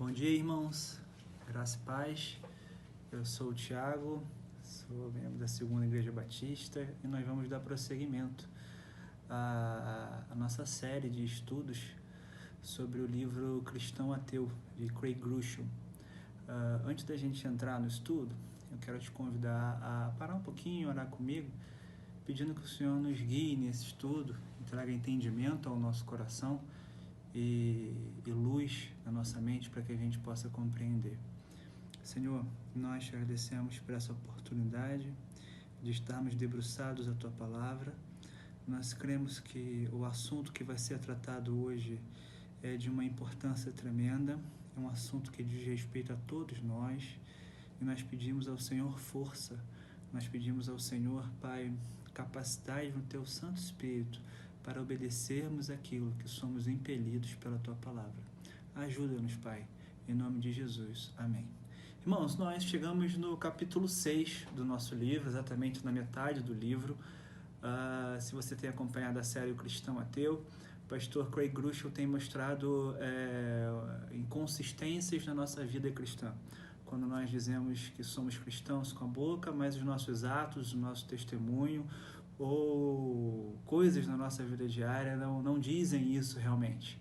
Bom dia, irmãos. Graça e paz. Eu sou o Tiago, sou membro da Segunda Igreja Batista e nós vamos dar prosseguimento à nossa série de estudos sobre o livro Cristão Ateu, de Craig Groeschel. Antes da gente entrar no estudo, eu quero te convidar a parar um pouquinho, orar comigo, pedindo que o Senhor nos guie nesse estudo, traga entendimento ao nosso coração e luz na nossa mente para que a gente possa compreender. Senhor, nós te agradecemos por essa oportunidade de estarmos debruçados à Tua Palavra. Nós cremos que o assunto que vai ser tratado hoje é de uma importância tremenda, é um assunto que diz respeito a todos nós, e nós pedimos ao Senhor força, nós pedimos ao Senhor, Pai, capacidade no Teu Santo Espírito para obedecermos aquilo que somos impelidos pela Tua Palavra. Ajuda-nos, Pai, em nome de Jesus. Amém. Irmãos, nós chegamos no capítulo 6 do nosso livro, exatamente na metade do livro. Se você tem acompanhado a série O Cristão Ateu, o pastor Craig Groeschel tem mostrado inconsistências na nossa vida cristã. Quando nós dizemos que somos cristãos com a boca, mas os nossos atos, o nosso testemunho ou coisas na nossa vida diária não dizem isso realmente.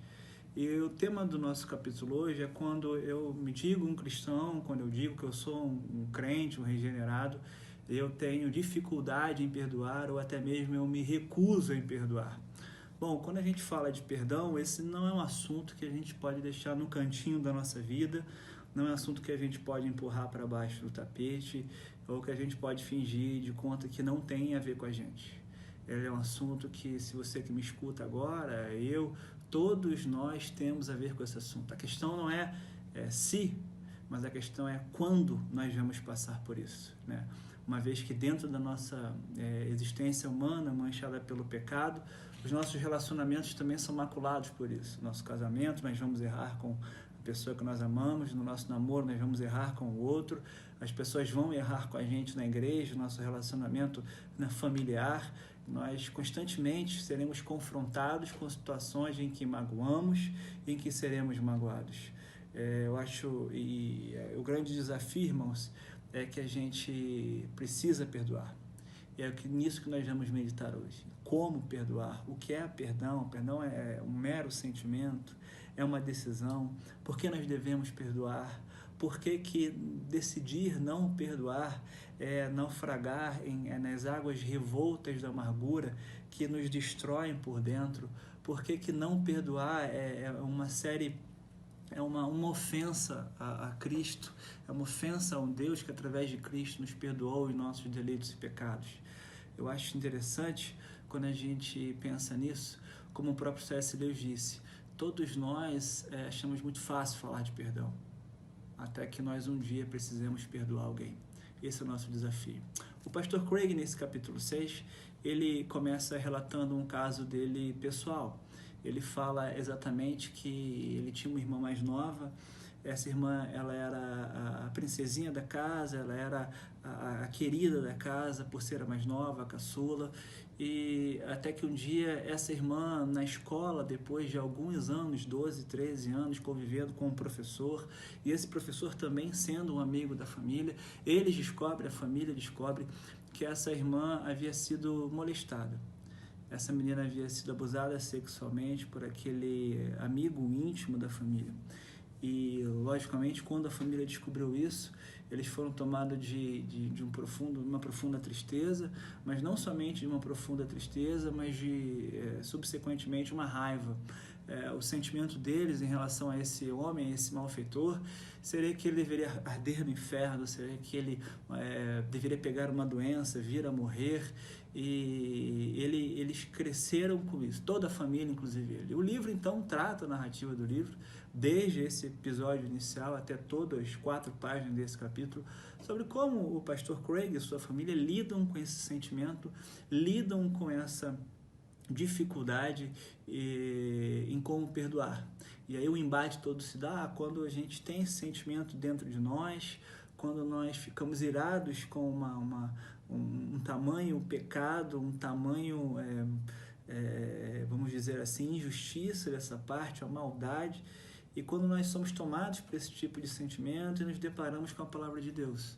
E o tema do nosso capítulo hoje é quando eu me digo um cristão, quando eu digo que eu sou um crente, um regenerado, eu tenho dificuldade em perdoar ou até mesmo eu me recuso em perdoar. Bom, quando a gente fala de perdão, esse não é um assunto que a gente pode deixar no cantinho da nossa vida, não é um assunto que a gente pode empurrar para baixo do tapete ou que a gente pode fingir de conta que não tem a ver com a gente. Ele é um assunto que, se você que me escuta agora, todos nós temos a ver com esse assunto. A questão não é se, mas a questão é quando nós vamos passar por isso, né? Uma vez que dentro da nossa existência humana, manchada pelo pecado, os nossos relacionamentos também são maculados por isso. Nosso casamento, nós vamos errar com a pessoa que nós amamos, no nosso namoro nós vamos errar com o outro, as pessoas vão errar com a gente na igreja, nosso relacionamento familiar, nós constantemente seremos confrontados com situações em que magoamos, em que seremos magoados. Eu acho, o grande desafio, irmãos, é que a gente precisa perdoar. E é nisso que nós vamos meditar hoje. Como perdoar? O que é perdão? Perdão é um mero sentimento? É uma decisão? Por que nós devemos perdoar? Por que decidir não perdoar é naufragar nas águas revoltas da amargura que nos destroem por dentro? Por que não perdoar é uma ofensa a Cristo, é uma ofensa a um Deus que através de Cristo nos perdoou os nossos delitos e pecados? Eu acho interessante quando a gente pensa nisso, como o próprio C.S. Lewis disse, todos nós achamos muito fácil falar de perdão, até que nós um dia precisemos perdoar alguém. Esse é o nosso desafio. O pastor Craig, nesse capítulo 6, ele começa relatando um caso dele pessoal. Ele fala exatamente que ele tinha uma irmã mais nova. Essa irmã, ela era a princesinha da casa, ela era a querida da casa por ser a mais nova, a caçula. E até que um dia essa irmã, na escola, depois de alguns anos, 12, 13 anos, convivendo com um professor, e esse professor também sendo um amigo da família, a família descobre que essa irmã havia sido molestada. Essa menina havia sido abusada sexualmente por aquele amigo íntimo da família. E, logicamente, quando a família descobriu isso, eles foram tomados de uma profunda tristeza, mas não somente de uma profunda tristeza, mas subsequentemente, uma raiva. O sentimento deles em relação a esse homem, a esse malfeitor, seria que ele deveria arder no inferno, seria que ele deveria pegar uma doença, vir a morrer, e eles cresceram com isso, toda a família, inclusive ele. O livro, então, trata a narrativa do livro, desde esse episódio inicial até todas as 4 páginas desse capítulo, sobre como o pastor Craig e sua família lidam com esse sentimento, lidam com essa dificuldade em como perdoar. E aí o embate todo se dá quando a gente tem esse sentimento dentro de nós, quando nós ficamos irados com um tamanho pecado, um tamanho, vamos dizer assim, injustiça dessa parte, a maldade, E quando nós somos tomados por esse tipo de sentimento e nos deparamos com a palavra de Deus,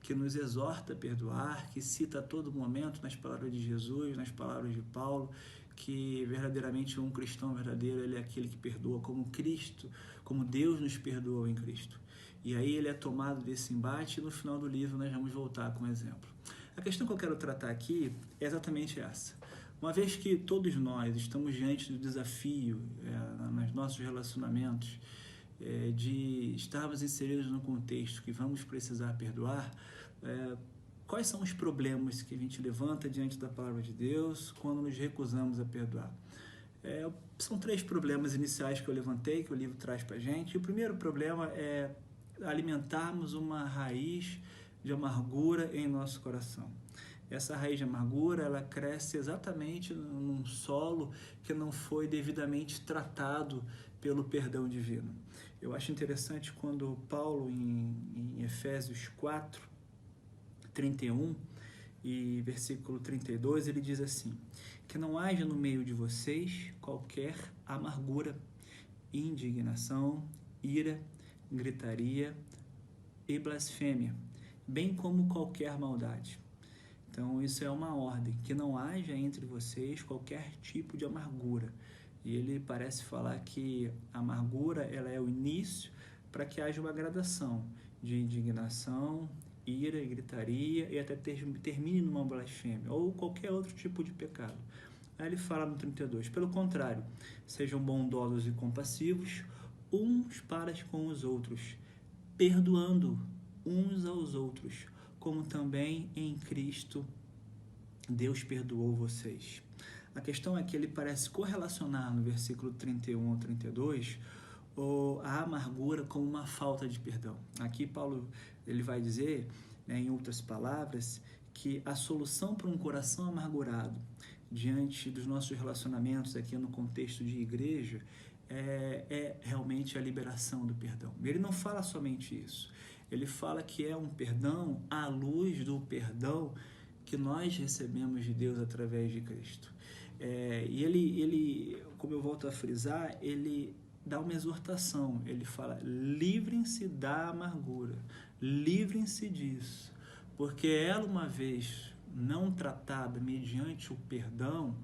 que nos exorta a perdoar, que cita a todo momento nas palavras de Jesus, nas palavras de Paulo, que verdadeiramente um cristão verdadeiro, ele é aquele que perdoa como Cristo, como Deus nos perdoou em Cristo. E aí ele é tomado desse embate e no final do livro nós vamos voltar com um exemplo. A questão que eu quero tratar aqui é exatamente essa. Uma vez que todos nós estamos diante do desafio nos nossos relacionamentos, de estarmos inseridos num contexto que vamos precisar perdoar, quais são os problemas que a gente levanta diante da palavra de Deus quando nos recusamos a perdoar? São 3 problemas iniciais que eu levantei, que o livro traz para a gente. E o primeiro problema é alimentarmos uma raiz de amargura em nosso coração. Essa raiz de amargura, ela cresce exatamente num solo que não foi devidamente tratado pelo perdão divino. Eu acho interessante quando Paulo, em Efésios 4, 31 e versículo 32, ele diz assim: que não haja no meio de vocês qualquer amargura, indignação, ira, gritaria e blasfêmia, bem como qualquer maldade. Então isso é uma ordem, que não haja entre vocês qualquer tipo de amargura. E ele parece falar que a amargura, ela é o início para que haja uma gradação de indignação, ira e gritaria e até termine numa blasfêmia ou qualquer outro tipo de pecado. Aí ele fala no 32, pelo contrário, sejam bondosos e compassivos uns para com os outros, perdoando uns aos outros, como também em Cristo Deus perdoou vocês. A questão é que ele parece correlacionar no versículo 31 ao 32 a amargura com uma falta de perdão. Aqui Paulo ele vai dizer, em outras palavras, que a solução para um coração amargurado diante dos nossos relacionamentos aqui no contexto de igreja é realmente a liberação do perdão. Ele não fala somente isso. Ele fala que é um perdão à luz do perdão que nós recebemos de Deus através de Cristo. E ele, como eu volto a frisar, ele dá uma exortação. Ele fala, livrem-se da amargura, livrem-se disso, porque ela, uma vez não tratada mediante o perdão,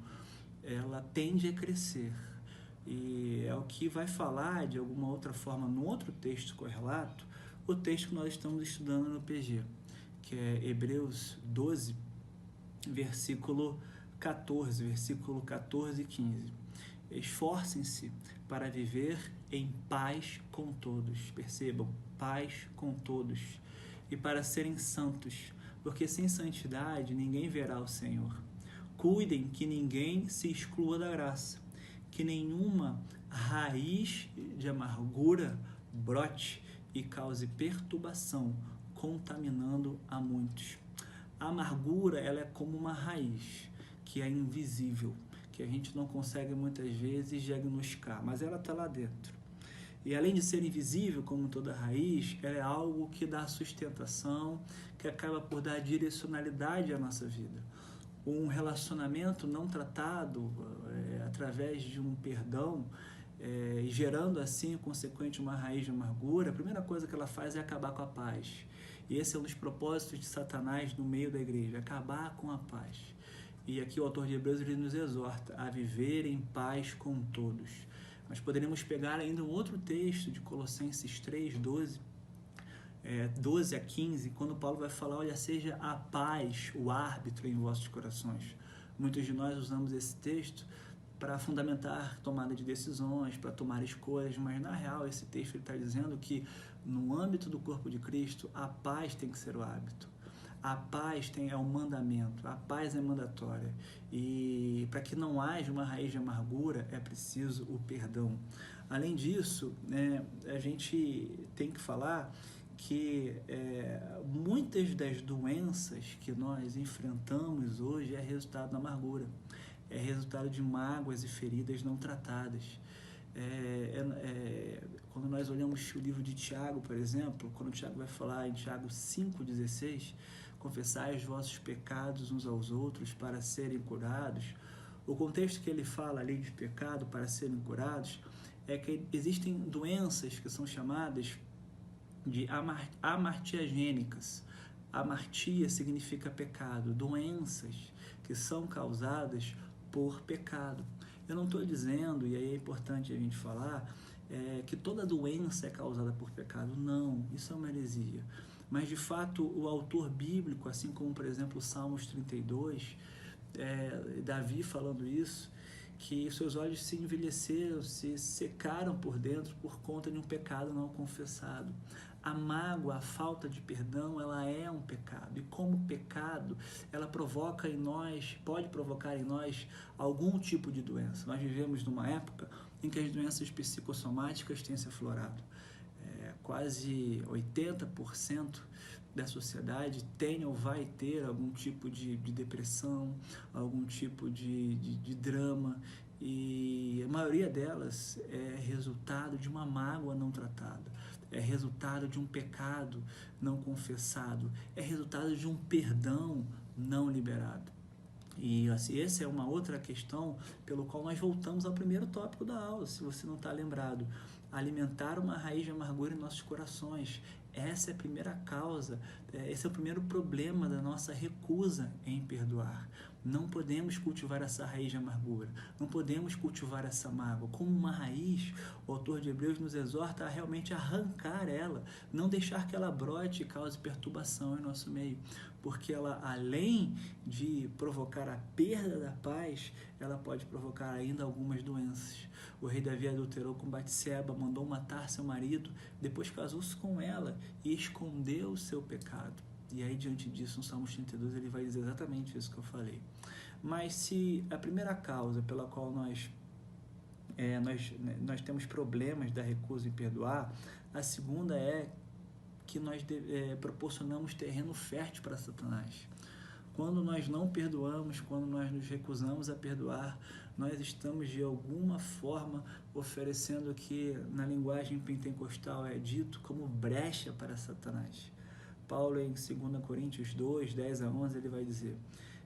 ela tende a crescer. E é o que vai falar, de alguma outra forma, no outro texto correlato, o texto que nós estamos estudando no PG, que é Hebreus 12, versículo 14 e 15. Esforcem-se para viver em paz com todos. Percebam, paz com todos. E para serem santos, porque sem santidade ninguém verá o Senhor. Cuidem que ninguém se exclua da graça, que nenhuma raiz de amargura brote e cause perturbação, contaminando a muitos. A amargura, ela é como uma raiz que é invisível, que a gente não consegue muitas vezes diagnosticar, mas ela está lá dentro. E além de ser invisível, como toda raiz, ela é algo que dá sustentação, que acaba por dar direcionalidade à nossa vida. Um relacionamento não tratado através de um perdão, gerando assim, consequente, uma raiz de amargura, a primeira coisa que ela faz é acabar com a paz. E esse é um dos propósitos de Satanás no meio da igreja, acabar com a paz. E aqui o autor de Hebreus ele nos exorta a viver em paz com todos. Nós poderíamos pegar ainda um outro texto de Colossenses 3, 12 a 15, quando Paulo vai falar, olha, seja a paz o árbitro em vossos corações. Muitos de nós usamos esse texto para fundamentar tomada de decisões, para tomar escolhas, mas na real esse texto está dizendo que no âmbito do corpo de Cristo, a paz tem que ser o hábito. A paz é um mandamento, a paz é mandatória. E para que não haja uma raiz de amargura, é preciso o perdão. Além disso, a gente tem que falar que muitas das doenças que nós enfrentamos hoje é resultado da amargura. É resultado de mágoas e feridas não tratadas. Quando nós olhamos o livro de Tiago, por exemplo, quando Tiago vai falar em Tiago 5,16, confessai os vossos pecados uns aos outros para serem curados, o contexto que ele fala ali de pecado para serem curados é que existem doenças que são chamadas de amartiagênicas. Amartia significa pecado, doenças que são causadas por pecado. Eu não estou dizendo, e aí é importante a gente falar, que toda doença é causada por pecado. Não, isso é uma heresia. Mas, de fato, o autor bíblico, assim como, por exemplo, Salmos 32, Davi falando isso, que seus olhos se envelheceram, se secaram por dentro por conta de um pecado não confessado. A mágoa, a falta de perdão, ela é um pecado. E como pecado, ela provoca em nós, pode provocar em nós algum tipo de doença. Nós vivemos numa época em que as doenças psicossomáticas têm se aflorado. Quase 80% da sociedade tem ou vai ter algum tipo de depressão, algum tipo de drama, e a maioria delas é resultado de uma mágoa não tratada, é resultado de um pecado não confessado, é resultado de um perdão não liberado. E assim, essa é uma outra questão pelo qual nós voltamos ao primeiro tópico da aula, se você não está lembrado. Alimentar uma raiz de amargura em nossos corações. Essa é a primeira causa, esse é o primeiro problema da nossa recusa em perdoar. Não podemos cultivar essa raiz de amargura, não podemos cultivar essa mágoa. Como uma raiz, o autor de Hebreus nos exorta a realmente arrancar ela, não deixar que ela brote e cause perturbação em nosso meio, porque ela, além de provocar a perda da paz, ela pode provocar ainda algumas doenças. O rei Davi adulterou com Batseba, mandou matar seu marido, depois casou-se com ela e escondeu o seu pecado. E aí, diante disso, no Salmos 32, ele vai dizer exatamente isso que eu falei. Mas se a primeira causa pela qual nós temos problemas da recusa em perdoar, a segunda é que nós proporcionamos terreno fértil para Satanás. Quando nós não perdoamos, quando nós nos recusamos a perdoar, nós estamos de alguma forma oferecendo o que na linguagem pentecostal é dito como brecha para Satanás. Paulo, em 2 Coríntios 2, 10 a 11, ele vai dizer: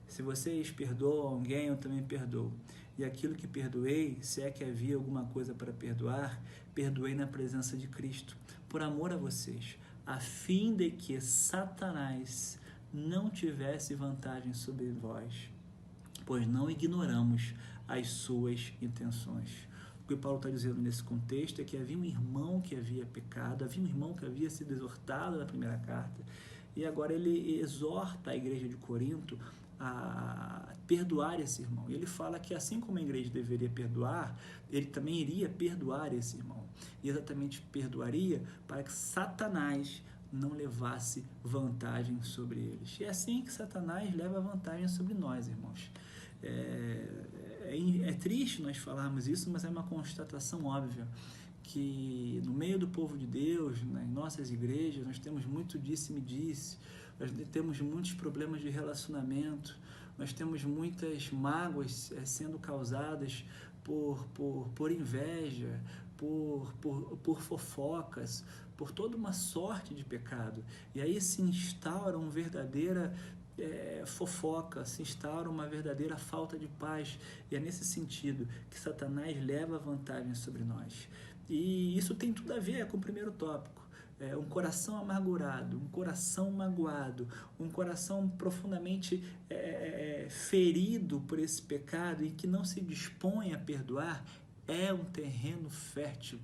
se vocês perdoam alguém, eu também perdoo. E aquilo que perdoei, se é que havia alguma coisa para perdoar, perdoei na presença de Cristo, por amor a vocês, a fim de que Satanás não tivesse vantagem sobre vós, pois não ignoramos as suas intenções. O que Paulo está dizendo nesse contexto é que havia um irmão que havia pecado, havia um irmão que havia sido exortado na primeira carta, e agora ele exorta a igreja de Corinto a perdoar esse irmão. E ele fala que assim como a igreja deveria perdoar, ele também iria perdoar esse irmão. E exatamente perdoaria para que Satanás não levasse vantagem sobre eles. E é assim que Satanás leva vantagem sobre nós, irmãos. É triste nós falarmos isso, mas é uma constatação óbvia, que no meio do povo de Deus, nas nossas igrejas, nós temos muito disse-me-disse, nós temos muitos problemas de relacionamento, nós temos muitas mágoas sendo causadas por inveja, por fofocas, por toda uma sorte de pecado. E aí se instaura uma verdadeira fofoca, se instaura uma verdadeira falta de paz, e é nesse sentido que Satanás leva vantagem sobre nós. E isso tem tudo a ver com o primeiro tópico. Um coração amargurado, um coração magoado, um coração profundamente ferido por esse pecado e que não se dispõe a perdoar, é um terreno fértil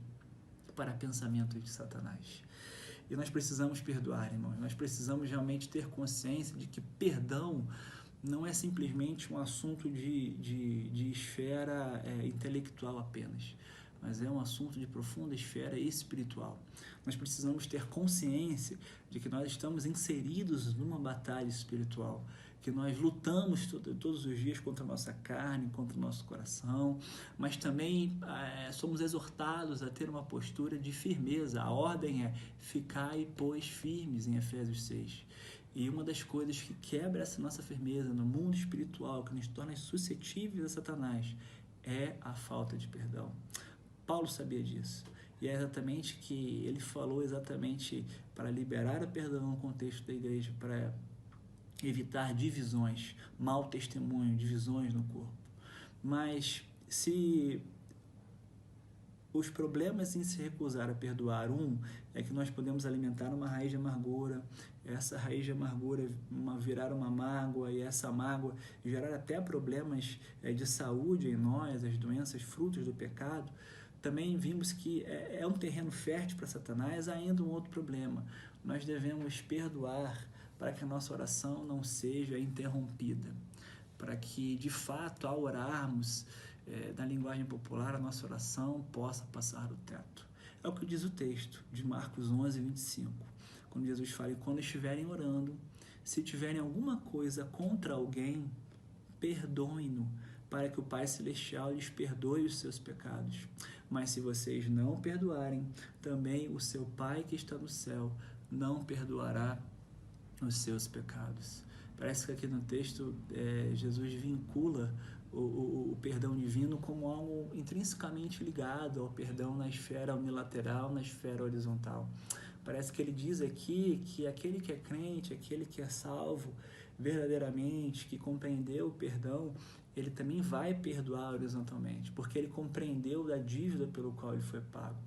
para pensamentos de Satanás. E nós precisamos perdoar, irmãos. Nós precisamos realmente ter consciência de que perdão não é simplesmente um assunto de esfera intelectual apenas, mas é um assunto de profunda esfera espiritual. Nós precisamos ter consciência de que nós estamos inseridos numa batalha espiritual, que nós lutamos todos os dias contra a nossa carne, contra o nosso coração, mas também somos exortados a ter uma postura de firmeza. A ordem é: ficai, pois, firmes, em Efésios 6. E uma das coisas que quebra essa nossa firmeza no mundo espiritual, que nos torna suscetíveis a Satanás, é a falta de perdão. Paulo sabia disso. E é exatamente que ele falou exatamente para liberar o perdão no contexto da igreja, para evitar divisões, mau testemunho, divisões no corpo. Mas se os problemas em se recusar a perdoar, é que nós podemos alimentar uma raiz de amargura, essa raiz de amargura virar uma mágoa, e essa mágoa gerar até problemas de saúde em nós, as doenças frutos do pecado. Também vimos que é um terreno fértil para Satanás. Ainda um outro problema: nós devemos perdoar para que a nossa oração não seja interrompida, para que, de fato, ao orarmos, na linguagem popular, a nossa oração possa passar do teto. É o que diz o texto de Marcos 11, 25, quando Jesus fala: e quando estiverem orando, se tiverem alguma coisa contra alguém, perdoem-no, para que o Pai Celestial lhes perdoe os seus pecados. Mas se vocês não perdoarem, também o seu Pai que está no céu não perdoará os seus pecados. Parece que aqui no texto Jesus vincula o perdão divino como algo intrinsecamente ligado ao perdão na esfera unilateral, na esfera horizontal. Parece que ele diz aqui que aquele que é crente, aquele que é salvo verdadeiramente, que compreendeu o perdão, ele também vai perdoar horizontalmente, porque ele compreendeu da dívida pelo qual ele foi pago.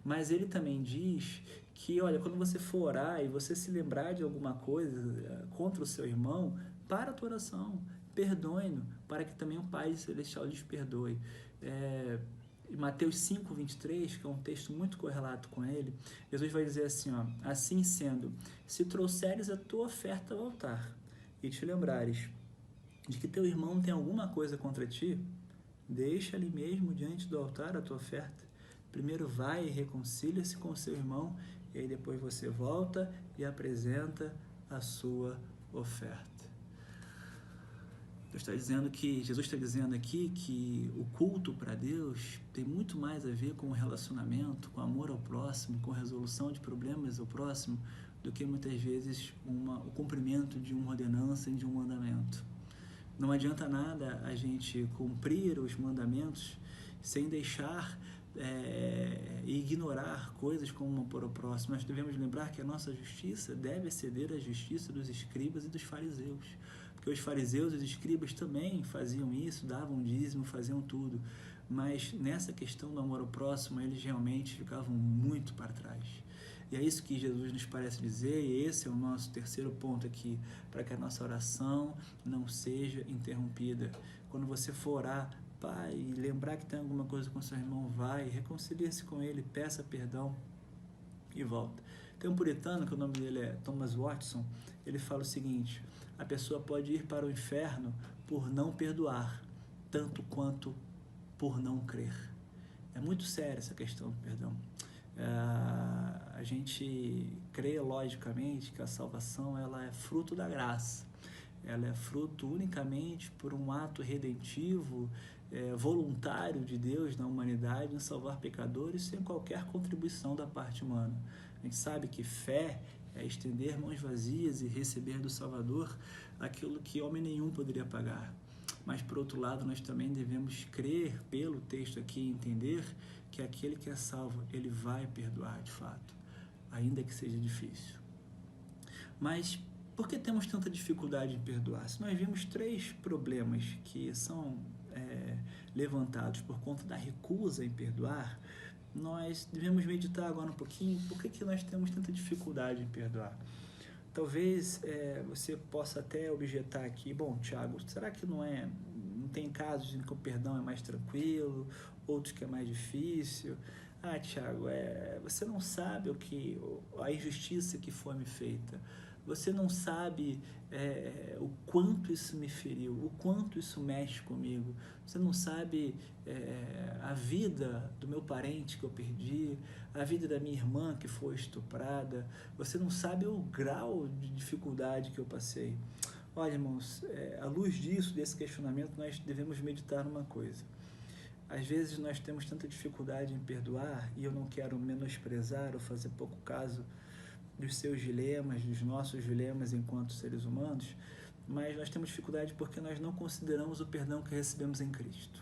Mas ele também diz que, olha, quando você for orar e você se lembrar de alguma coisa contra o seu irmão, para a tua oração, perdoe-no, para que também o Pai Celestial lhes perdoe. Em Mateus 5, 23, que é um texto muito correlato com ele, Jesus vai dizer assim, ó: assim sendo, se trouxeres a tua oferta ao altar e te lembrares de que teu irmão tem alguma coisa contra ti, deixa ali mesmo diante do altar a tua oferta. Primeiro vai e reconcilia-se com o seu irmão, e aí depois você volta e apresenta a sua oferta. Jesus está dizendo aqui que o culto para Deus tem muito mais a ver com o relacionamento, com amor ao próximo, com resolução de problemas ao próximo, do que muitas vezes o cumprimento de uma ordenança e de um mandamento. Não adianta nada a gente cumprir os mandamentos sem deixar e ignorar coisas como o amor ao próximo. Nós devemos lembrar que a nossa justiça deve exceder a justiça dos escribas e dos fariseus, porque os fariseus e os escribas também faziam isso, davam dízimo, faziam tudo, mas nessa questão do amor ao próximo eles realmente ficavam muito para trás. E é isso que Jesus nos parece dizer, e esse é o nosso terceiro ponto aqui, para que a nossa oração não seja interrompida. Quando você for orar, Pai, e lembrar que tem alguma coisa com seu irmão, vai, reconcilie-se com ele, peça perdão e volta. Tem um puritano, que o nome dele é Thomas Watson, ele fala o seguinte: a pessoa pode ir para o inferno por não perdoar, tanto quanto por não crer. É muito séria essa questão do perdão. A gente crê logicamente que a salvação ela é fruto da graça, ela é fruto unicamente por um ato redentivo, voluntário de Deus na humanidade em salvar pecadores sem qualquer contribuição da parte humana. A gente sabe que fé é estender mãos vazias e receber do Salvador aquilo que homem nenhum poderia pagar. Mas, por outro lado, nós também devemos crer pelo texto aqui e entender que aquele que é salvo, ele vai perdoar de fato, ainda que seja difícil. Mas por que temos tanta dificuldade em perdoar? Se nós vimos 3 problemas que são levantados por conta da recusa em perdoar, nós devemos meditar agora um pouquinho por que nós temos tanta dificuldade em perdoar. Talvez você possa até objetar aqui: bom, Tiago, será que não tem casos em que o perdão é mais tranquilo, outros que é mais difícil? Ah, Tiago, você não sabe a injustiça que foi me feita. Você não sabe o quanto isso me feriu, o quanto isso mexe comigo. Você não sabe a vida do meu parente que eu perdi, a vida da minha irmã que foi estuprada. Você não sabe o grau de dificuldade que eu passei. Olha, irmãos, à luz disso, desse questionamento, nós devemos meditar numa coisa. Às vezes nós temos tanta dificuldade em perdoar, e eu não quero menosprezar ou fazer pouco caso dos seus dilemas, dos nossos dilemas enquanto seres humanos, mas nós temos dificuldade porque nós não consideramos o perdão que recebemos em Cristo.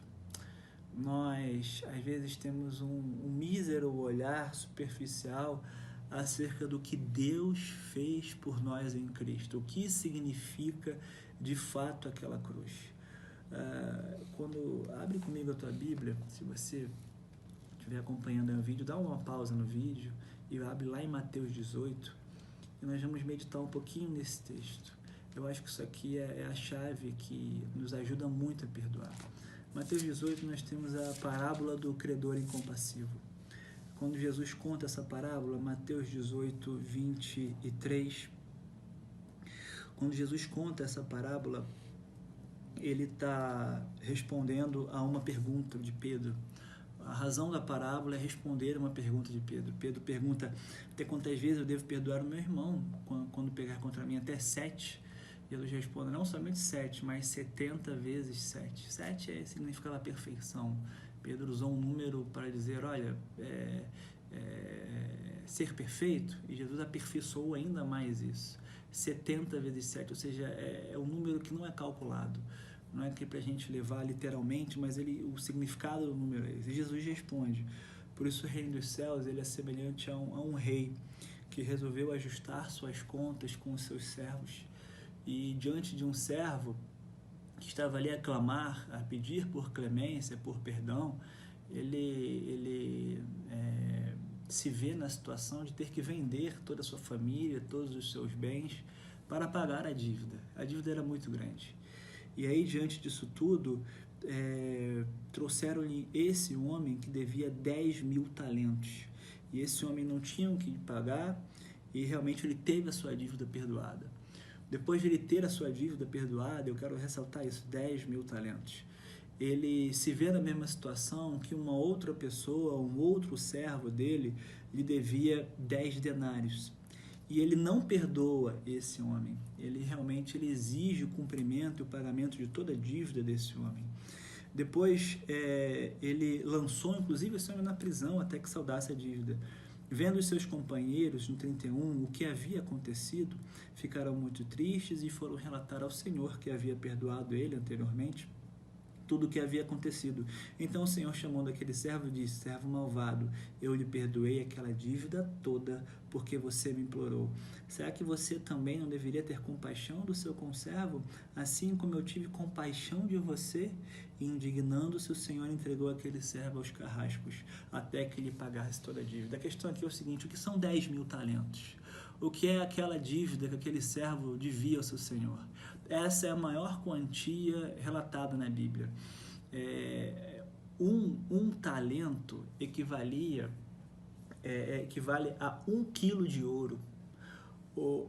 Nós, às vezes, temos um mísero olhar superficial acerca do que Deus fez por nós em Cristo, o que significa de fato aquela cruz. Quando abre comigo a tua Bíblia, se você estiver acompanhando aí o vídeo, dá uma pausa no vídeo e abre lá em Mateus 18 e nós vamos meditar um pouquinho nesse texto. Eu acho que isso aqui é a chave que nos ajuda muito a perdoar. Mateus 18 nós temos a parábola do credor incompassivo. Quando Jesus conta essa parábola, Mateus 18, 23, quando Jesus conta essa parábola, ele está respondendo a uma pergunta de Pedro. A razão da parábola é responder a uma pergunta de Pedro. Pedro pergunta, até quantas vezes eu devo perdoar o meu irmão quando pegar contra mim? Até 7. Jesus responde, não somente 7, mas 70 vezes 7. 7 significa a perfeição. Pedro usou um número para dizer, olha, ser perfeito, e Jesus aperfeiçoou ainda mais isso. 70 vezes 7, ou seja, é um número que não é calculado. Não é que para a gente levar literalmente, mas o significado do número é esse. E Jesus responde, por isso o reino dos céus ele é semelhante a um rei que resolveu ajustar suas contas com os seus servos. E diante de um servo que estava ali a clamar, a pedir por clemência, por perdão, ele se vê na situação de ter que vender toda a sua família, todos os seus bens, para pagar a dívida. A dívida era muito grande. E aí, diante disso tudo, trouxeram-lhe esse homem que devia 10.000 talentos. E esse homem não tinha o que pagar e realmente ele teve a sua dívida perdoada. Depois de ele ter a sua dívida perdoada, eu quero ressaltar isso, 10.000 talentos. Ele se vê na mesma situação que uma outra pessoa, um outro servo dele, lhe devia 10 denários. E ele não perdoa esse homem. Ele exige o cumprimento e o pagamento de toda a dívida desse homem. Depois, ele lançou, inclusive, esse homem na prisão até que saudasse a dívida. Vendo os seus companheiros, no 31, o que havia acontecido, ficaram muito tristes e foram relatar ao Senhor que havia perdoado ele anteriormente tudo o que havia acontecido. Então o Senhor, chamando aquele servo, disse, servo malvado, eu lhe perdoei aquela dívida toda porque você me implorou. Será que você também não deveria ter compaixão do seu conservo, assim como eu tive compaixão de você? E indignando-se, o Senhor entregou aquele servo aos carrascos, até que lhe pagasse toda a dívida. A questão aqui é o seguinte, o que são 10.000 talentos? O que é aquela dívida que aquele servo devia ao seu Senhor? Essa é a maior quantia relatada na Bíblia. Um talento equivale a 1 quilo de ouro.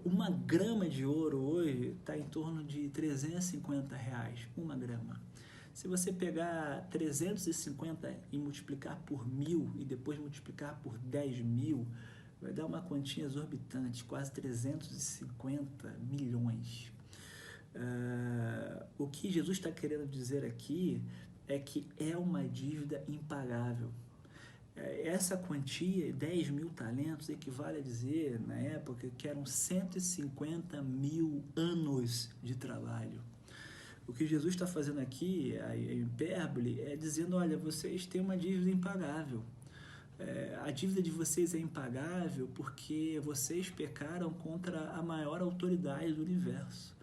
Uma grama de ouro hoje está em torno de R$350, 1 grama. Se você pegar 350 e multiplicar por 1.000 e depois multiplicar por 10.000, vai dar uma quantia exorbitante, quase 350 milhões. O que Jesus está querendo dizer aqui é que é uma dívida impagável. Essa quantia, 10.000 talentos, equivale a dizer, na época, que eram 150.000 anos de trabalho. O que Jesus está fazendo aqui, a hipérbole, é dizendo, olha, vocês têm uma dívida impagável. A dívida de vocês é impagável porque vocês pecaram contra a maior autoridade do universo.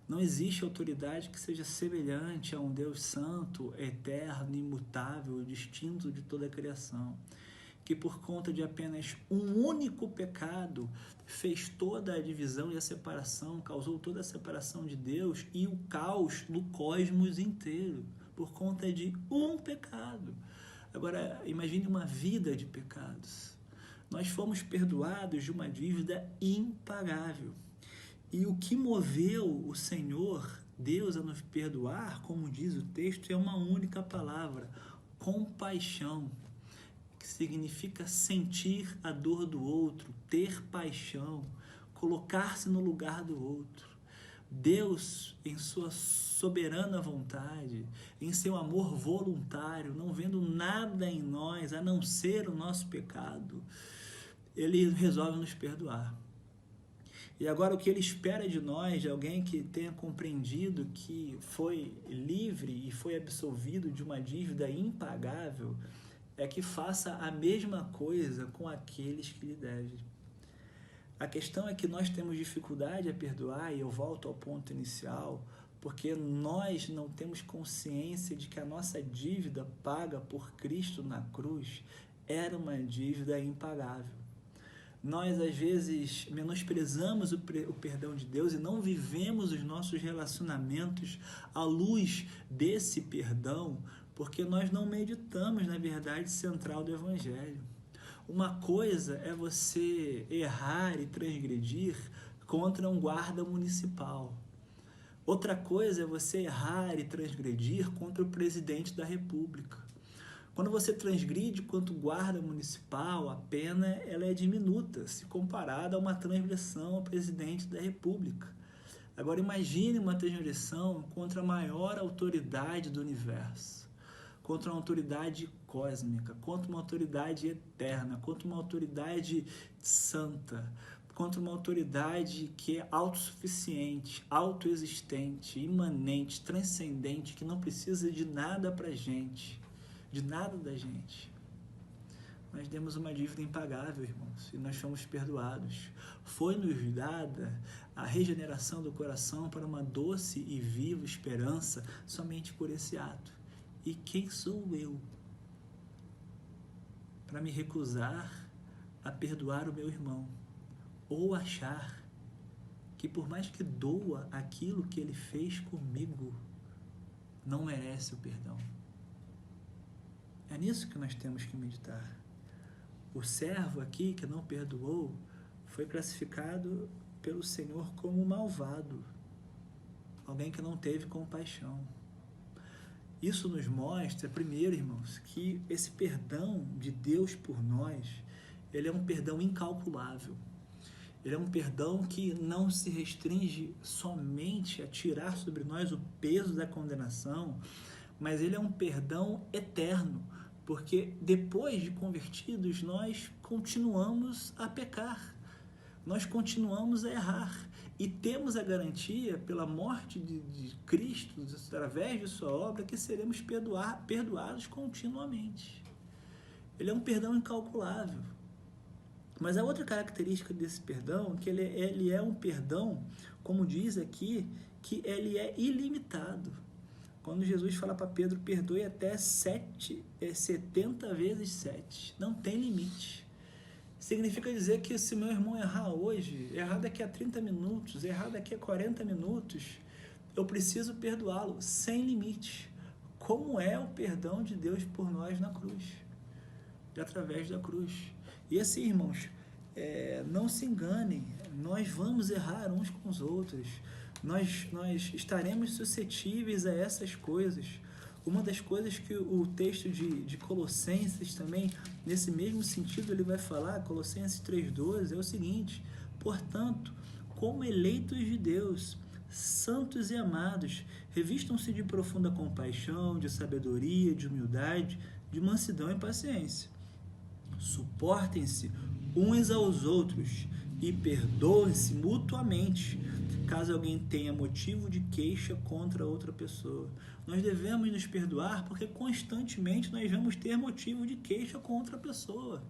Não existe autoridade que seja semelhante a um Deus santo, eterno, imutável, distinto de toda a criação, que por conta de apenas um único pecado fez toda a divisão e a separação, causou toda a separação de Deus e o caos no cosmos inteiro, por conta de um pecado. Agora, imagine uma vida de pecados. Nós fomos perdoados de uma dívida impagável. E o que moveu o Senhor, Deus, a nos perdoar, como diz o texto, é uma única palavra, compaixão, que significa sentir a dor do outro, ter paixão, colocar-se no lugar do outro. Deus, em sua soberana vontade, em seu amor voluntário, não vendo nada em nós a não ser o nosso pecado, Ele resolve nos perdoar. E agora o que Ele espera de nós, de alguém que tenha compreendido que foi livre e foi absolvido de uma dívida impagável, é que faça a mesma coisa com aqueles que lhe devem. A questão é que nós temos dificuldade a perdoar, e eu volto ao ponto inicial, porque nós não temos consciência de que a nossa dívida paga por Cristo na cruz era uma dívida impagável. Nós, às vezes, menosprezamos o perdão de Deus e não vivemos os nossos relacionamentos à luz desse perdão, porque nós não meditamos na verdade central do Evangelho. Uma coisa é você errar e transgredir contra um guarda municipal. Outra coisa é você errar e transgredir contra o presidente da República. Quando você transgride contra o guarda municipal, a pena ela é diminuta, se comparada a uma transgressão ao presidente da República. Agora imagine uma transgressão contra a maior autoridade do universo, contra uma autoridade cósmica, contra uma autoridade eterna, contra uma autoridade santa, contra uma autoridade que é autossuficiente, autoexistente, imanente, transcendente, que não precisa de nada pra gente, de nada da gente. Nós demos uma dívida impagável, irmãos, e nós fomos perdoados. Foi-nos dada a regeneração do coração para uma doce e viva esperança somente por esse ato. E quem sou eu para me recusar a perdoar o meu irmão? Ou achar que por mais que doa aquilo que ele fez comigo, não merece o perdão? É nisso que nós temos que meditar. O servo aqui que não perdoou foi classificado pelo Senhor como malvado, alguém que não teve compaixão. Isso nos mostra, primeiro, irmãos, que esse perdão de Deus por nós, ele é um perdão incalculável. Ele é um perdão que não se restringe somente a tirar sobre nós o peso da condenação, mas ele é um perdão eterno, porque depois de convertidos nós continuamos a pecar, nós continuamos a errar e temos a garantia pela morte de Cristo, através de sua obra, que seremos perdoados continuamente. Ele é um perdão incalculável. Mas a outra característica desse perdão, que ele é um perdão, como diz aqui, que ele é ilimitado. Quando Jesus fala para Pedro, perdoe até 70 vezes 7. Não tem limite. Significa dizer que se meu irmão errar hoje, errar daqui a 30 minutos, errar daqui a 40 minutos, eu preciso perdoá-lo sem limite. Como é o perdão de Deus por nós na cruz, através da cruz. E assim, irmãos, não se enganem, nós vamos errar uns com os outros, nós estaremos suscetíveis a essas coisas. Uma das coisas que o texto de Colossenses também, nesse mesmo sentido, ele vai falar, Colossenses 3,12, é o seguinte: portanto, como eleitos de Deus, santos e amados, revistam-se de profunda compaixão, de sabedoria, de humildade, de mansidão e paciência. Suportem-se uns aos outros e perdoem-se mutuamente, caso alguém tenha motivo de queixa contra outra pessoa. Nós devemos nos perdoar porque constantemente nós vamos ter motivo de queixa contra a pessoa.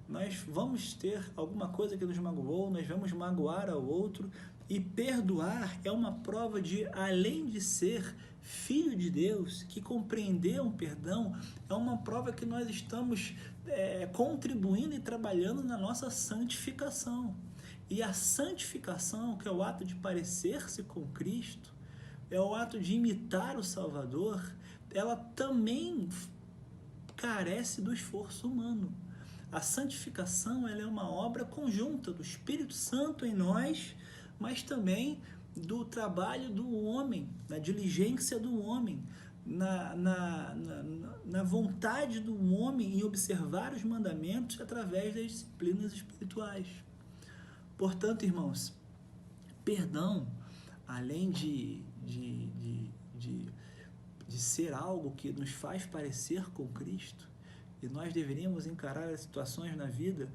Nós vamos ter alguma coisa que nos magoou, nós vamos magoar ao outro, e perdoar é uma prova de, além de ser filho de Deus, que compreender um perdão, é uma prova que nós estamos contribuindo e trabalhando na nossa santificação. E a santificação, que é o ato de parecer-se com Cristo, é o ato de imitar o Salvador, ela também carece do esforço humano. A santificação, ela é uma obra conjunta do Espírito Santo em nós, mas também do trabalho do homem, da diligência do homem, na vontade do homem em observar os mandamentos através das disciplinas espirituais. Portanto, irmãos, perdão, além de ser algo que nos faz parecer com Cristo, e nós deveríamos encarar as situações na vida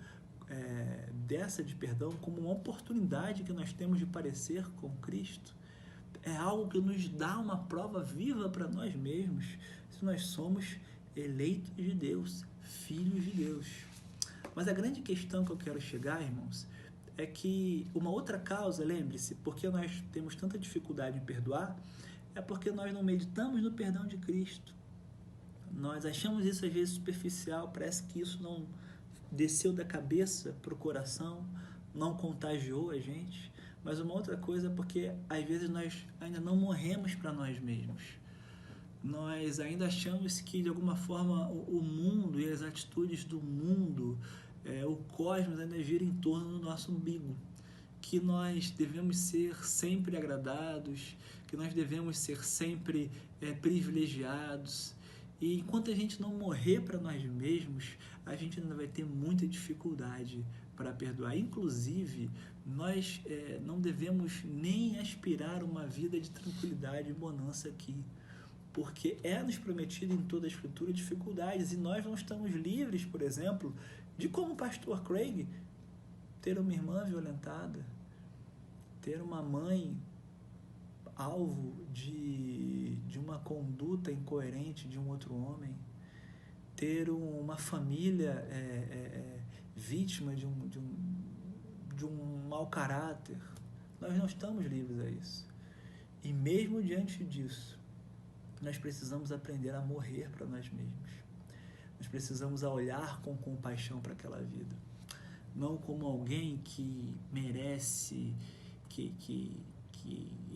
dessa de perdão como uma oportunidade que nós temos de parecer com Cristo. É algo que nos dá uma prova viva para nós mesmos, se nós somos eleitos de Deus, filhos de Deus. Mas a grande questão que eu quero chegar, irmãos, é que uma outra causa, lembre-se, porque nós temos tanta dificuldade em perdoar, é porque nós não meditamos no perdão de Cristo. Nós achamos isso às vezes superficial, parece que isso não desceu da cabeça para o coração, não contagiou a gente. Mas uma outra coisa é porque às vezes nós ainda não morremos para nós mesmos. Nós ainda achamos que de alguma forma o mundo e as atitudes do mundo, o cosmos ainda gira em torno do nosso umbigo. Que nós devemos ser sempre agradados, que nós devemos ser sempre privilegiados. E enquanto a gente não morrer para nós mesmos, a gente ainda vai ter muita dificuldade para perdoar. Inclusive, nós não devemos nem aspirar uma vida de tranquilidade e bonança aqui, porque nos prometido em toda a Escritura dificuldades, e nós não estamos livres, por exemplo, de, como o pastor Craig, ter uma irmã violentada, ter uma mãe alvo de uma conduta incoerente de um outro homem, ter uma família vítima de um mau caráter. Nós não estamos livres a isso. E mesmo diante disso, nós precisamos aprender a morrer para nós mesmos. Nós precisamos olhar com compaixão para aquela vida. Não como alguém que merece, que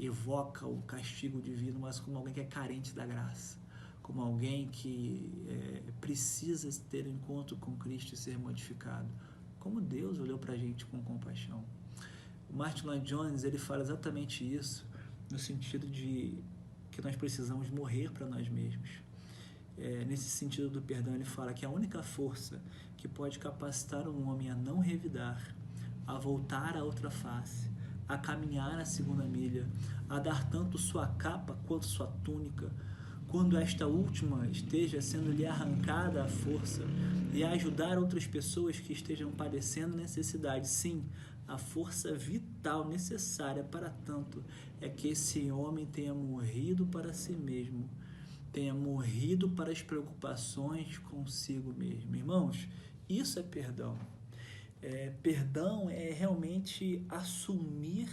evoca o castigo divino, mas como alguém que é carente da graça. Como alguém que precisa ter um encontro com Cristo e ser modificado. Como Deus olhou para a gente com compaixão. O Martin Lloyd Jones, ele fala exatamente isso, no sentido de que nós precisamos morrer para nós mesmos. Nesse sentido do perdão, ele fala que a única força que pode capacitar um homem a não revidar, a voltar à outra face, a caminhar a segunda milha, a dar tanto sua capa quanto sua túnica, quando esta última esteja sendo-lhe arrancada à força, e a ajudar outras pessoas que estejam padecendo necessidade. Sim, a força vital necessária para tanto é que esse homem tenha morrido para si mesmo, tenha morrido para as preocupações consigo mesmo. Irmãos, isso é perdão. Perdão é realmente assumir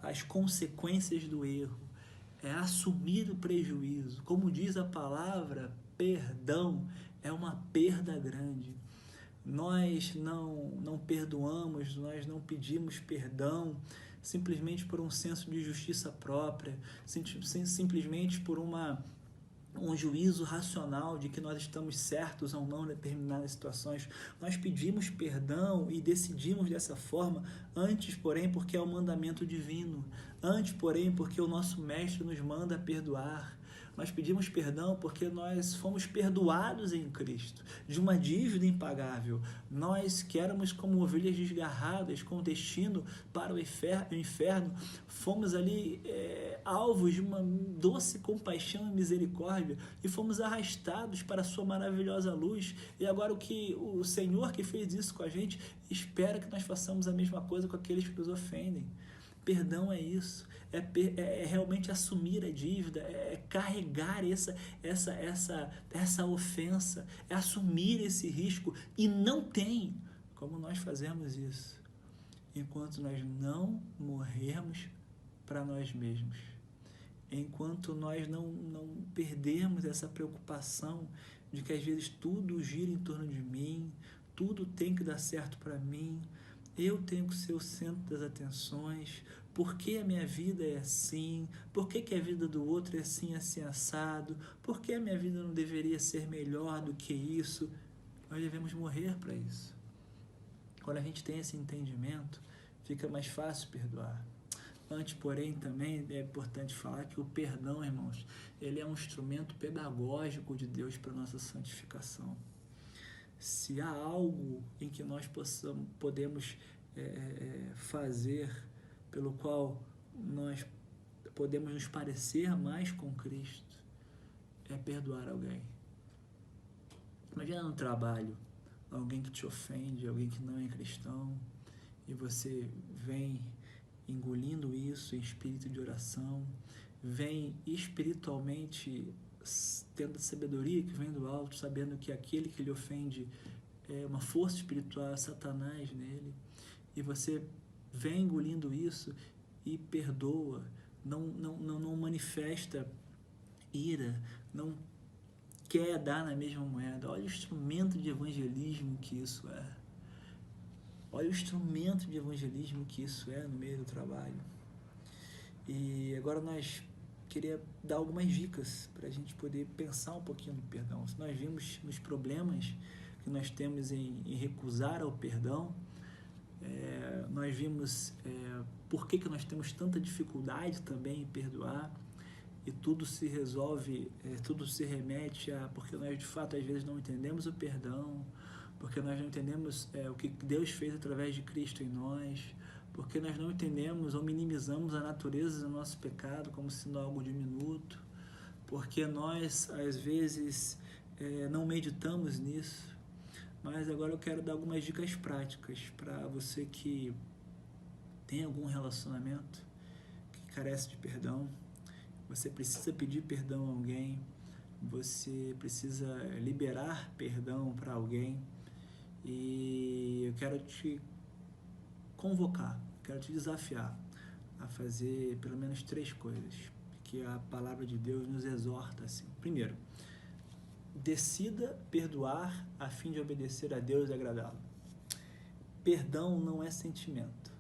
as consequências do erro, é assumir o prejuízo. Como diz a palavra, perdão é uma perda grande. Nós não perdoamos, nós não pedimos perdão simplesmente por um senso de justiça própria, simplesmente por um juízo racional de que nós estamos certos ou não em determinadas situações. Nós pedimos perdão e decidimos dessa forma, antes, porém, porque é um mandamento divino, antes, porém, porque o nosso Mestre nos manda perdoar. Nós pedimos perdão porque nós fomos perdoados em Cristo, de uma dívida impagável. Nós que éramos como ovelhas desgarradas, com destino para o inferno, fomos ali alvos de uma doce compaixão e misericórdia e fomos arrastados para a sua maravilhosa luz. E agora o Senhor que fez isso com a gente espera que nós façamos a mesma coisa com aqueles que nos ofendem. Perdão é isso, é realmente assumir a dívida, é carregar essa ofensa, é assumir esse risco, e não tem como nós fazermos isso enquanto nós não morrermos para nós mesmos, enquanto nós não perdermos essa preocupação de que às vezes tudo gira em torno de mim, tudo tem que dar certo para mim, eu tenho que ser o centro das atenções. Por que a minha vida é assim? Por que a vida do outro é assim, assim, assado? Por que a minha vida não deveria ser melhor do que isso? Nós devemos morrer para isso. Quando a gente tem esse entendimento, fica mais fácil perdoar. Antes, porém, também é importante falar que o perdão, irmãos, ele é um instrumento pedagógico de Deus para a nossa santificação. Se há algo em que nós podemos fazer pelo qual nós podemos nos parecer mais com Cristo, é perdoar alguém. Imagina no trabalho, alguém que te ofende, alguém que não é cristão, e você vem engolindo isso em espírito de oração, vem espiritualmente tendo sabedoria que vem do alto, sabendo que aquele que lhe ofende é uma força espiritual, Satanás nele, e você vem engolindo isso e perdoa, não manifesta ira, não quer dar na mesma moeda. Olha o instrumento de evangelismo que isso é. Olha o instrumento de evangelismo que isso é no meio do trabalho. E agora nós queria dar algumas dicas para a gente poder pensar um pouquinho no perdão. Se nós vimos nos problemas que nós temos em recusar ao perdão, nós vimos por que nós temos tanta dificuldade também em perdoar, e tudo se resolve, tudo se remete a porque nós de fato às vezes não entendemos o perdão, porque nós não entendemos o que Deus fez através de Cristo em nós, porque nós não entendemos ou minimizamos a natureza do nosso pecado como sendo algo diminuto, porque nós às vezes não meditamos nisso. Mas agora eu quero dar algumas dicas práticas para você que tem algum relacionamento que carece de perdão. Você precisa pedir perdão a alguém, você precisa liberar perdão para alguém, e eu quero te convocar, quero te desafiar a fazer pelo menos 3 coisas que a palavra de Deus nos exorta assim. Primeiro, decida perdoar a fim de obedecer a Deus e agradá-lo. Perdão não é sentimento.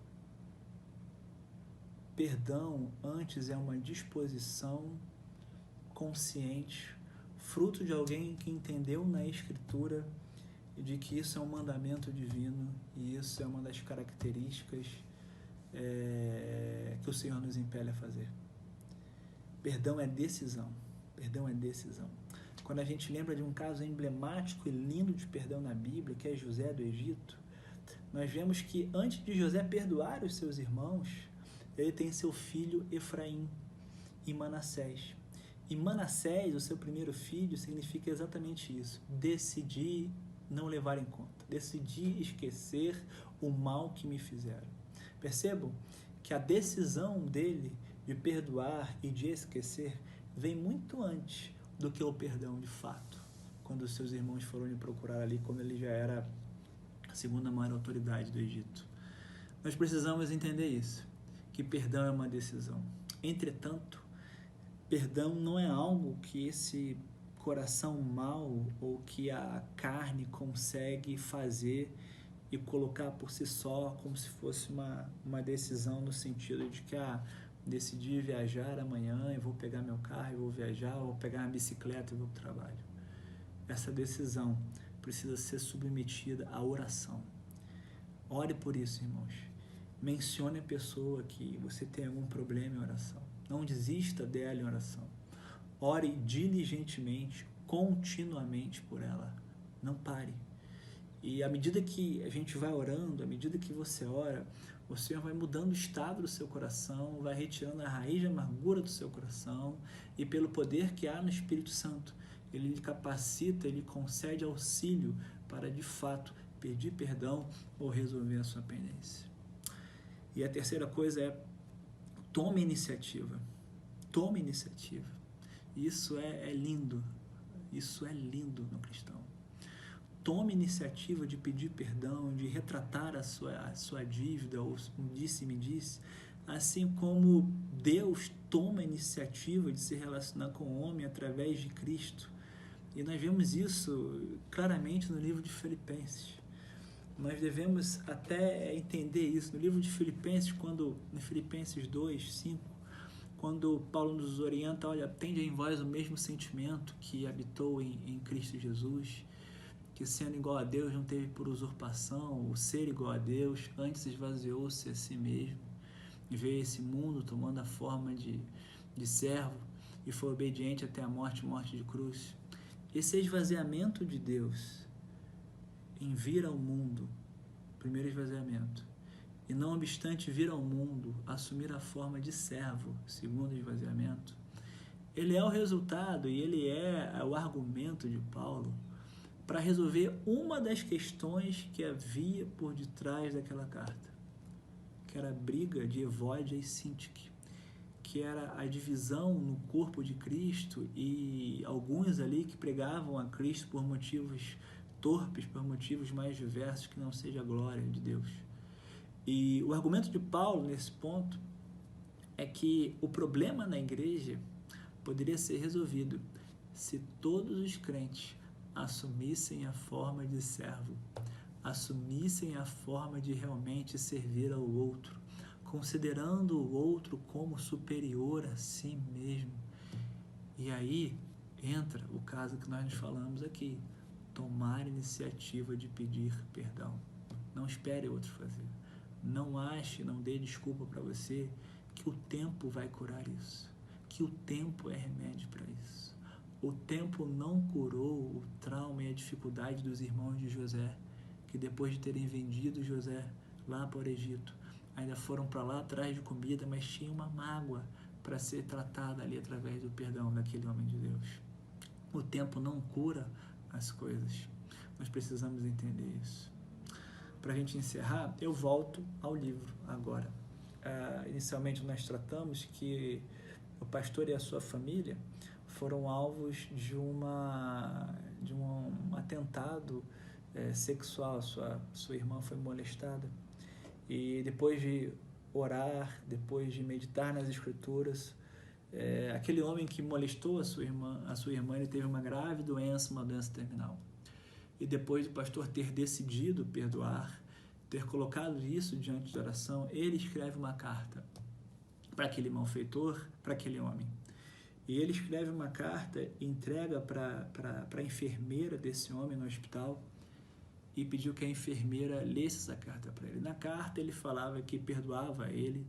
Perdão antes é uma disposição consciente, fruto de alguém que entendeu na Escritura de que isso é um mandamento divino, e isso é uma das características que o Senhor nos impele a fazer. Perdão é decisão. Perdão é decisão. Quando a gente lembra de um caso emblemático e lindo de perdão na Bíblia, que é José do Egito, nós vemos que antes de José perdoar os seus irmãos, ele tem seu filho Efraim e Manassés. E Manassés, o seu primeiro filho, significa exatamente isso: decidir não levar em conta, decidi esquecer o mal que me fizeram. Percebam que a decisão dele de perdoar e de esquecer vem muito antes do que o perdão de fato, quando os seus irmãos foram lhe procurar ali, quando ele já era a segunda maior autoridade do Egito. Nós precisamos entender isso, que perdão é uma decisão. Entretanto, perdão não é algo que esse coração mau ou que a carne consegue fazer e colocar por si só como se fosse uma decisão no sentido de que decidi viajar amanhã e vou pegar meu carro e vou viajar, ou vou pegar uma bicicleta e vou para o trabalho. Essa decisão precisa ser submetida à oração. Ore por isso, irmãos. Mencione a pessoa que você tem algum problema em oração. Não desista dela em oração. Ore diligentemente, continuamente por ela. Não pare. E à medida que a gente vai orando, à medida que você ora, o Senhor vai mudando o estado do seu coração, vai retirando a raiz de amargura do seu coração, e pelo poder que há no Espírito Santo, Ele lhe capacita, Ele concede auxílio para, de fato, pedir perdão ou resolver a sua pendência. E a terceira coisa é: tome iniciativa. Tome iniciativa. Isso é lindo. Isso é lindo no cristão. Tome iniciativa de pedir perdão, de retratar a sua dívida, ou me disse, assim como Deus toma a iniciativa de se relacionar com o homem através de Cristo. E nós vemos isso claramente no livro de Filipenses. Nós devemos até entender isso no livro de Filipenses, em Filipenses 2, 5, quando Paulo nos orienta: olha, tende em vós o mesmo sentimento que habitou em Cristo Jesus, que sendo igual a Deus não teve por usurpação o ser igual a Deus, antes esvaziou-se a si mesmo, e veio esse mundo tomando a forma de servo, e foi obediente até a morte de cruz. Esse esvaziamento de Deus em vir ao mundo, primeiro esvaziamento, e não obstante vir ao mundo, assumir a forma de servo, segundo esvaziamento, ele é o resultado e ele é o argumento de Paulo para resolver uma das questões que havia por detrás daquela carta, que era a briga de Evódia e Sintique, que era a divisão no corpo de Cristo, e alguns ali que pregavam a Cristo por motivos torpes, por motivos mais diversos que não seja a glória de Deus. E o argumento de Paulo nesse ponto é que o problema na igreja poderia ser resolvido se todos os crentes assumissem a forma de servo, assumissem a forma de realmente servir ao outro, considerando o outro como superior a si mesmo. E aí entra o caso que nós nos falamos aqui, tomar a iniciativa de pedir perdão. Não espere outro fazer. Não ache, não dê desculpa para você que o tempo vai curar isso, que o tempo é remédio para isso. O tempo não curou o trauma e a dificuldade dos irmãos de José, que depois de terem vendido José lá para o Egito, ainda foram para lá atrás de comida, mas tinha uma mágoa para ser tratada ali através do perdão daquele homem de Deus. O tempo não cura as coisas. Nós precisamos entender isso. Para a gente encerrar, eu volto ao livro agora. Inicialmente nós tratamos que o pastor e a sua família foram alvos de um atentado sexual. Sua irmã foi molestada. E depois de orar, depois de meditar nas Escrituras, aquele homem que molestou a sua irmã, ele teve uma grave doença, uma doença terminal. E depois do pastor ter decidido perdoar, ter colocado isso diante de oração, ele escreve uma carta para aquele malfeitor, para aquele homem. E ele escreve uma carta e entrega para a enfermeira desse homem no hospital e pediu que a enfermeira lesse essa carta para ele. Na carta ele falava que perdoava ele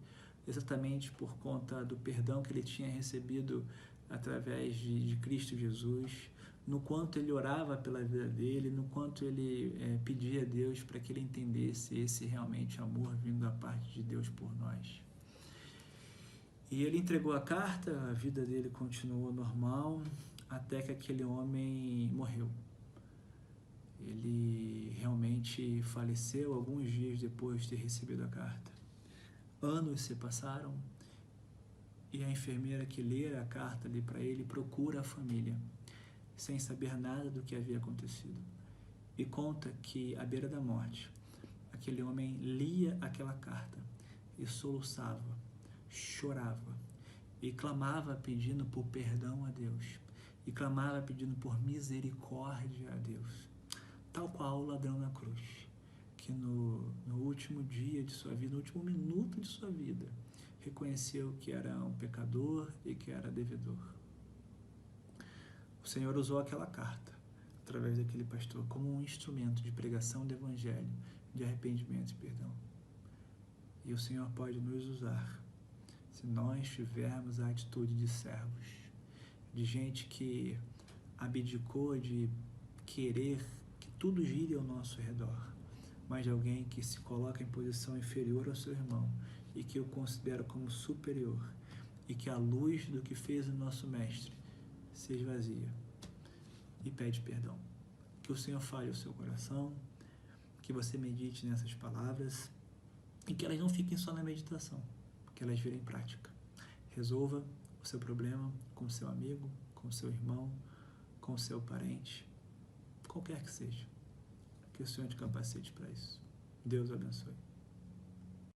exatamente por conta do perdão que ele tinha recebido através de Cristo Jesus, no quanto ele orava pela vida dele, no quanto ele pedia a Deus para que ele entendesse esse realmente amor vindo da parte de Deus por nós. E ele entregou a carta, a vida dele continuou normal, até que aquele homem morreu. Ele realmente faleceu alguns dias depois de ter recebido a carta. Anos se passaram e a enfermeira que lê a carta ali para ele procura a família, sem saber nada do que havia acontecido. E conta que, à beira da morte, aquele homem lia aquela carta e soluçava, chorava e clamava pedindo por perdão a Deus e clamava pedindo por misericórdia a Deus, tal qual o ladrão na cruz, que no último dia de sua vida, no último minuto de sua vida, reconheceu que era um pecador e que era devedor. O Senhor usou aquela carta, através daquele pastor, como um instrumento de pregação do Evangelho, de arrependimento e perdão. E o Senhor pode nos usar, se nós tivermos a atitude de servos, de gente que abdicou de querer que tudo gire ao nosso redor, mas de alguém que se coloca em posição inferior ao seu irmão e que o considera como superior, e que a luz do que fez o nosso Mestre se esvazia e pede perdão. Que o Senhor fale ao seu coração, que você medite nessas palavras e que elas não fiquem só na meditação, que elas virem prática. Resolva o seu problema com seu amigo, com seu irmão, com seu parente, qualquer que seja. Que o Senhor te capacite para isso. Deus abençoe.